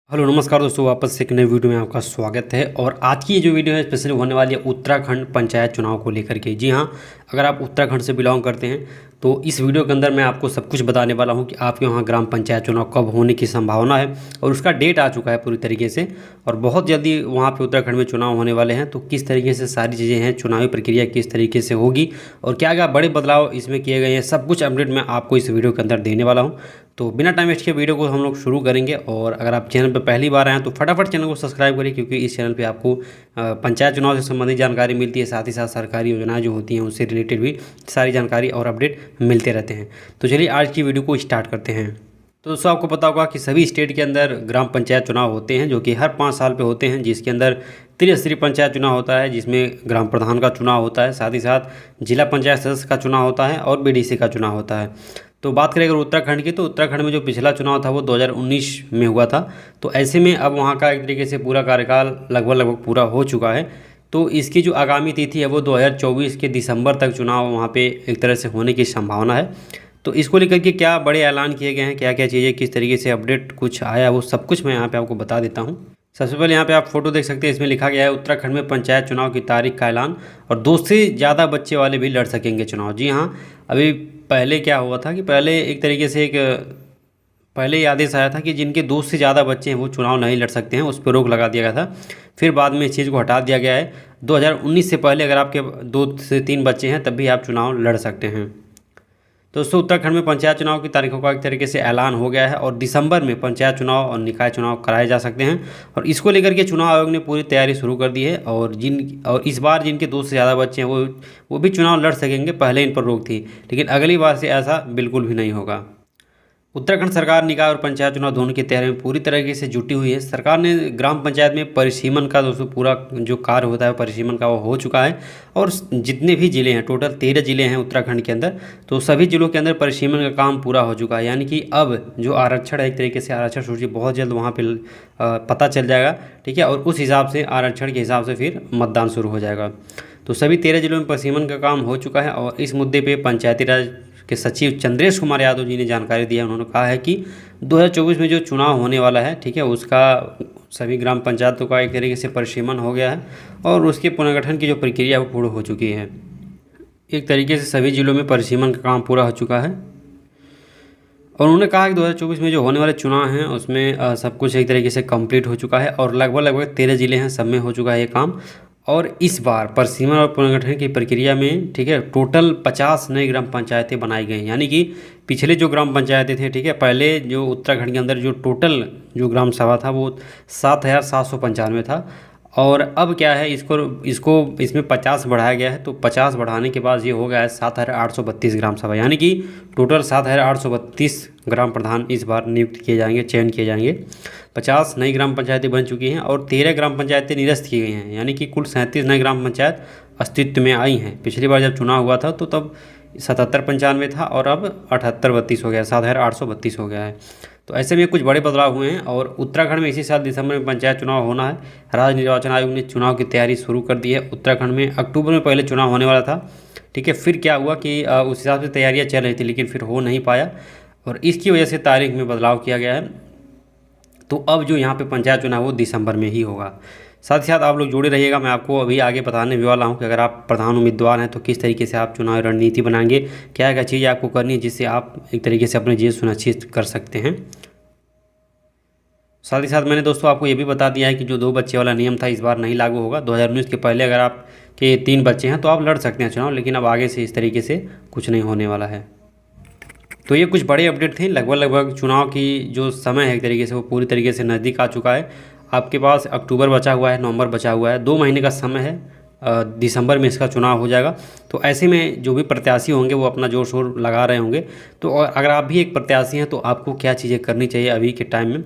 Hello नमस्कार दोस्तों, वापस से एक नई वीडियो में आपका स्वागत है। और आज की ये जो वीडियो है स्पेशली होने वाली है उत्तराखंड पंचायत चुनाव को लेकर के। जी हाँ, अगर आप उत्तराखंड से बिलोंग करते हैं तो इस वीडियो के अंदर मैं आपको सब कुछ बताने वाला हूँ कि आपके वहाँ ग्राम पंचायत चुनाव कब होने की संभावना है और उसका डेट आ चुका है पूरी तरीके से। और बहुत जल्दी वहाँ पे उत्तराखंड में चुनाव होने वाले हैं, तो किस तरीके से सारी चीज़ें हैं, चुनावी प्रक्रिया किस तरीके से होगी और क्या क्या बड़े बदलाव इसमें किए गए हैं, सब कुछ अपडेट मैं आपको इस वीडियो के अंदर देने वाला हूँ। तो बिना टाइम वेस्ट के वीडियो को हम लोग शुरू करेंगे। और अगर आप चैनल पर पहली बार आए हैं तो फटाफट चैनल को सब्सक्राइब करिए, क्योंकि इस चैनल पे आपको पंचायत चुनाव से संबंधित जानकारी मिलती है, साथ ही साथ सरकारी योजनाएं जो होती हैं उससे रिलेटेड भी सारी जानकारी और अपडेट मिलते रहते हैं। तो चलिए आज की वीडियो को स्टार्ट करते हैं। तो दोस्तों, आपको पता होगा कि सभी स्टेट के अंदर ग्राम पंचायत चुनाव होते हैं, जो कि हर 5 साल पे होते हैं, जिसके अंदर त्रिस्तरीय पंचायत चुनाव होता है, जिसमें ग्राम प्रधान का चुनाव होता है, साथ ही साथ जिला पंचायत सदस्य का चुनाव होता है और बीडीसी का चुनाव होता है। तो बात करें अगर उत्तराखंड की, तो उत्तराखंड में जो पिछला चुनाव था वो 2019 में हुआ था। तो ऐसे में अब वहाँ का एक तरीके से पूरा कार्यकाल लगभग पूरा हो चुका है। तो इसकी जो आगामी तिथि है वो 2024 के दिसंबर तक चुनाव वहाँ पे एक तरह से होने की संभावना है। तो इसको लेकर के क्या बड़े ऐलान किए गए हैं, क्या क्या चीज़ें किस तरीके से अपडेट कुछ आया, वो सब कुछ मैं यहाँ पे आपको बता देता हूँ। सबसे पहले यहाँ पे आप फोटो देख सकते हैं, इसमें लिखा गया है उत्तराखंड में पंचायत चुनाव की तारीख का ऐलान और 2 से ज़्यादा बच्चे वाले भी लड़ सकेंगे चुनाव। जी हाँ, अभी पहले क्या हुआ था कि पहले एक तरीके से पहले ये आदेश आया था कि जिनके 2 से ज़्यादा बच्चे हैं वो चुनाव नहीं लड़ सकते हैं, उस पर रोक लगा दिया गया था। फिर बाद में इस चीज़ को हटा दिया गया है। 2019 से पहले अगर आपके 2 से 3 बच्चे हैं तब भी आप चुनाव लड़ सकते हैं। दोस्तों, उत्तराखंड में पंचायत चुनाव की तारीखों का एक तरीके से ऐलान हो गया है और दिसंबर में पंचायत चुनाव और निकाय चुनाव कराए जा सकते हैं। और इसको लेकर के चुनाव आयोग ने पूरी तैयारी शुरू कर दी है। और इस बार जिनके 2 से ज़्यादा बच्चे हैं वो भी चुनाव लड़ सकेंगे। पहले इन पर रोक थी, लेकिन अगली बार से ऐसा बिल्कुल भी नहीं होगा। उत्तराखंड सरकार निकाय और पंचायत चुनाव दोनों की तैयारी में पूरी तरीके से जुटी हुई है। सरकार ने ग्राम पंचायत में परिसीमन का दोस्तों पूरा जो कार्य होता है परिसीमन का वो हो चुका है। और जितने भी ज़िले हैं, टोटल 13 ज़िले हैं उत्तराखंड के अंदर, तो सभी ज़िलों के अंदर परिसीमन का काम पूरा हो चुका है। यानी कि अब जो आरक्षण है, एक तरीके से आरक्षण सूची बहुत जल्द वहाँ पर पता चल जाएगा, ठीक है। और उस हिसाब से आरक्षण के हिसाब से फिर मतदान शुरू हो जाएगा। तो सभी 13 ज़िलों में परिसीमन का काम हो चुका है। और इस मुद्दे पर पंचायती राज के सचिव चंद्रेश कुमार यादव जी ने जानकारी दी है। उन्होंने कहा है कि 2024 में जो चुनाव होने वाला है, ठीक है, उसका सभी ग्राम पंचायतों का एक तरीके से परिसीमन हो गया है और उसके पुनर्गठन की जो प्रक्रिया वो पूर्ण हो चुकी है। एक तरीके से सभी जिलों में परिसीमन का काम पूरा हो चुका है। और उन्होंने कहा कि 2024 में जो होने वाले चुनाव हैं उसमें सब कुछ एक तरीके से कंप्लीट हो चुका है और लगभग 13 ज़िले हैं, सब में हो चुका है ये काम। और इस बार परिसीमन और पुनर्गठन की प्रक्रिया में, ठीक है, टोटल 50 नई ग्राम पंचायतें बनाई गई। यानी कि पिछले जो ग्राम पंचायतें थे, ठीक है, पहले जो उत्तराखंड के अंदर जो टोटल जो ग्राम सभा था वो 7,795 था। और अब क्या है, इसमें 50 बढ़ाया गया है। तो 50 बढ़ाने के बाद ये हो गया है 7,832 ग्राम सभा। यानी कि टोटल 7,832 ग्राम प्रधान इस बार नियुक्त किए जाएंगे, चयन किए जाएंगे। 50 नई ग्राम पंचायतें बन चुकी हैं और 13 ग्राम पंचायतें निरस्त की गई हैं। यानी कि कुल 37 नई ग्राम पंचायत अस्तित्व में आई हैं। पिछली बार जब चुनाव हुआ था तो तब 77-95 था और अब 78-32 हो गया, 7,832 हो गया है। तो ऐसे में कुछ बड़े बदलाव हुए हैं। और उत्तराखंड में इसी साल दिसंबर में पंचायत चुनाव होना है। राज्य निर्वाचन आयोग ने चुनाव की तैयारी शुरू कर दी है। उत्तराखंड में अक्टूबर में पहले चुनाव होने वाला था, ठीक है। फिर क्या हुआ कि उस हिसाब से तैयारियां चल रही थी, लेकिन फिर हो नहीं पाया और इसकी वजह से तारीख में बदलाव किया गया है। तो अब जो यहाँ पे पंचायत चुनाव वो दिसंबर में ही होगा। साथ ही साथ आप लोग जुड़े रहिएगा, मैं आपको अभी आगे बताने भी वाला हूँ कि अगर आप प्रधान उम्मीदवार हैं तो किस तरीके से आप चुनाव रणनीति बनाएंगे, क्या क्या चीज़ें आपको करनी है जिससे आप एक तरीके से अपनी जीत सुनिश्चित कर सकते हैं। साथ ही साथ मैंने दोस्तों आपको ये भी बता दिया है कि जो 2 बच्चे वाला नियम था इस बार नहीं लागू होगा। 2019 के पहले अगर आपके 3 बच्चे हैं तो आप लड़ सकते हैं चुनाव, लेकिन अब आगे से इस तरीके से कुछ नहीं होने वाला है। तो ये कुछ बड़े अपडेट थे। लगभग चुनाव की जो समय है एक तरीके से वो पूरी तरीके से नज़दीक आ चुका है। आपके पास अक्टूबर बचा हुआ है, नवंबर बचा हुआ है, 2 महीने का समय है। दिसंबर में इसका चुनाव हो जाएगा। तो ऐसे में जो भी प्रत्याशी होंगे वो अपना जोर शोर लगा रहे होंगे। तो अगर आप भी एक प्रत्याशी हैं तो आपको क्या चीज़ें करनी चाहिए अभी के टाइम में।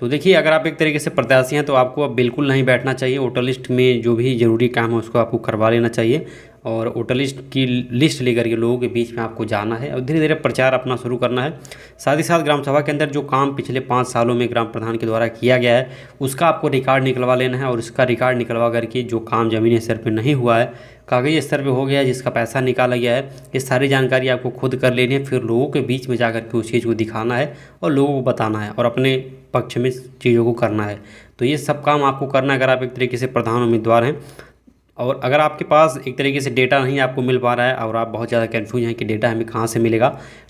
तो देखिए, अगर आप एक तरीके से प्रत्याशी हैं तो आपको अब बिल्कुल नहीं बैठना चाहिए। वोटर लिस्ट में जो भी ज़रूरी काम है उसको आपको करवा लेना चाहिए और वोटर लिस्ट की लिस्ट लेकर के लोगों के बीच में आपको जाना है और धीरे धीरे प्रचार अपना शुरू करना है। साथ ही साथ ग्राम सभा के अंदर जो काम पिछले 5 सालों में ग्राम प्रधान के द्वारा किया गया है उसका आपको रिकॉर्ड निकलवा लेना है। और उसका रिकॉर्ड निकलवा करके जो काम ज़मीनी स्तर पर नहीं हुआ है, कागज़ी स्तर पे हो गया है, जिसका पैसा निकाला गया है, ये सारी जानकारी आपको खुद कर लेनी है। फिर लोगों के बीच में जा कर के उस चीज़ को दिखाना है और लोगों को बताना है और अपने पक्ष में चीज़ों को करना है। तो ये सब काम आपको करना है अगर आप एक तरीके से प्रधान उम्मीदवार हैं। और अगर आपके पास एक तरीके से डेटा नहीं आपको मिल पा रहा है और आप बहुत ज़्यादा कन्फ्यूज हैं कि डेटा हमें कहाँ से मिलेगा,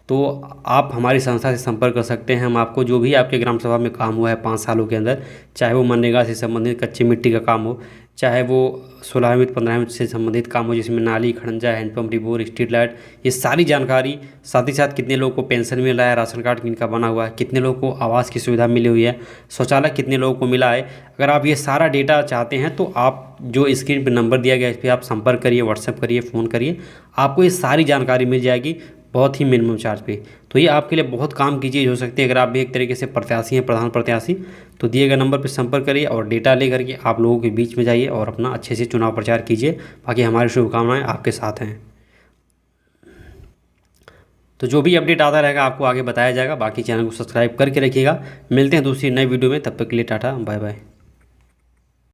तो आप हमारी संस्था से संपर्क कर सकते हैं। हम आपको जो भी आपके ग्राम सभा में काम हुआ है 5 सालों के अंदर, चाहे वो मनरेगा से संबंधित कच्ची मिट्टी का काम हो, चाहे वो 16वीं 15वीं से संबंधित काम हो जिसमें नाली, खड़ंजा, हैंडपम्प, रिबोर, स्ट्रीट लाइट, ये सारी जानकारी, साथ ही साथ कितने लोगों को पेंशन मिल रहा है, राशन कार्ड किनका बना हुआ है, कितने लोगों को आवास की सुविधा मिली हुई है, शौचालय कितने लोगों को मिला है, अगर आप ये सारा डेटा चाहते हैं तो आप जो स्क्रीन पर नंबर दिया गया है इस पर आप संपर्क करिए, व्हाट्सएप करिए, फ़ोन करिए, आपको ये सारी जानकारी मिल जाएगी बहुत ही मिनिमम चार्ज पे। तो ये आपके लिए बहुत काम की चीज़ हो सकती है। अगर आप भी एक तरीके से प्रत्याशी हैं, प्रधान प्रत्याशी, तो दिए गए नंबर पर संपर्क करिए और डेटा लेकर के आप लोगों के बीच में जाइए और अपना अच्छे से चुनाव प्रचार कीजिए। बाकी हमारी शुभकामनाएं आपके साथ हैं। तो जो भी अपडेट आता रहेगा आपको आगे बताया जाएगा। बाकी चैनल को सब्सक्राइब करके रखिएगा। मिलते हैं दूसरी नई वीडियो में, तब तक के लिए टाटा बाय बाय।